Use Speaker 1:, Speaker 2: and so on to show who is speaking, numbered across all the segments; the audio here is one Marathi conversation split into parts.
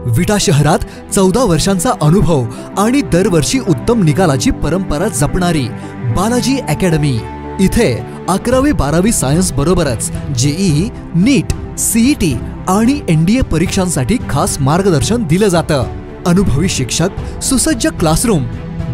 Speaker 1: विटा शहरात 14 वर्षांचा अनुभव आणि दरवर्षी उत्तम निकालाची परंपरा जपणारी बालाजी अकॅडमी। इथे 11वी-12वी सायन्स बरोबरच जेईई, नीट, सीईटी आणि एनडीए परीक्षांसाठी खास मार्गदर्शन दिलं जातं। अनुभवी शिक्षक, सुसज्ज क्लासरूम,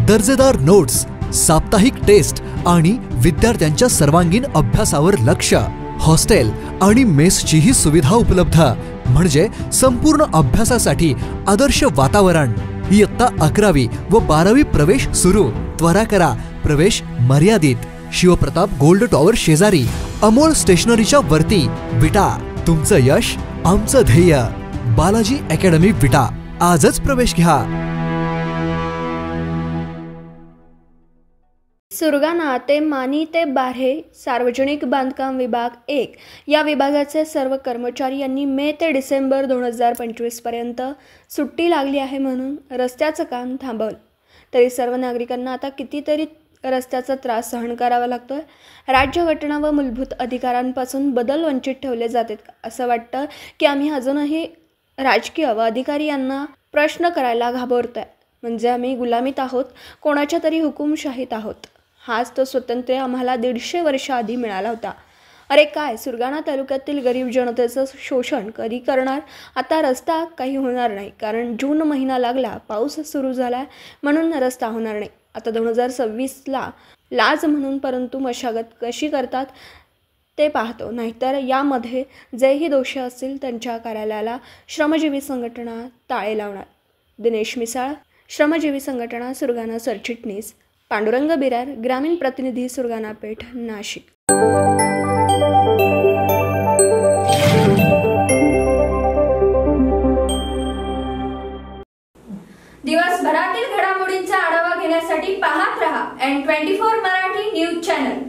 Speaker 1: दर्जेदार नोट्स, साप्ताहिक टेस्ट आणि विद्यार्थ्यांच्या सर्वांगीण अभ्यासावर लक्ष। हॉस्टेल आणि मेसचीही सुविधा उपलब्ध, म्हणजे संपूर्ण अभ्यासासाठी आदर्श वातावरण। इयत्ता 11वी व 12वी प्रवेश सुरू। त्वरा करा, प्रवेश मर्यादित। शिवप्रताप गोल्ड टॉवर शेजारी, अमोल स्टेशनरीच्या वरती, विटा। तुमचं यश आमचं ध्येय। बालाजी अकॅडमी विटा, आजच प्रवेश घ्या।
Speaker 2: सुरगाणा ते मानी ते बाऱ्हे सार्वजनिक बांधकाम विभाग 1 या विभागाचे सर्व कर्मचारी यांनी मे ते डिसेंबर 2025 पर्यंत सुट्टी लागली आहे म्हणून रस्त्याचं काम थांबवलं। तरी सर्व नागरिकांना आता कितीतरी रस्त्याचा त्रास सहन करावा लागतोय। राज्यघटना व मूलभूत अधिकारांपासून बदल वंचित ठेवले जातात का असं वाटतं की आम्ही अजूनही राजकीय व अधिकारी यांना प्रश्न करायला घाबरतोय। म्हणजे आम्ही गुलामीत आहोत, कोणाच्या तरी हुकुमशाहीत आहोत। हाच तो स्वातंत्र्य आम्हाला 150 वर्ष आधी मिळाला होता। अरे काय, सुरगाणा तालुक्यातील गरीब जनतेचं शोषण कधी करणार? आता रस्ता काही होणार नाही, कारण जून महिना लागला, पाऊस सुरू झाला म्हणून रस्ता होणार नाही। आता 2026ला लाज म्हणून, परंतु मशागत कशी करतात ते पाहतो। नाहीतर यामध्ये जेही दोषी असतील त्यांच्या कार्यालयाला श्रमजीवी संघटना टाळे लावणार। दिनेश मिसाळ, श्रमजीवी संघटना, सुरगाणा सरचिटणीस, पांडुरंग बिरार, ग्रामीण प्रतिनिधी, सुरगाणा पेठ, नाशिक।
Speaker 3: दिवसभरातील घडामोडींचा आढावा घेण्यासाठी पाहत रहा N24 मराठी न्यूज चॅनल।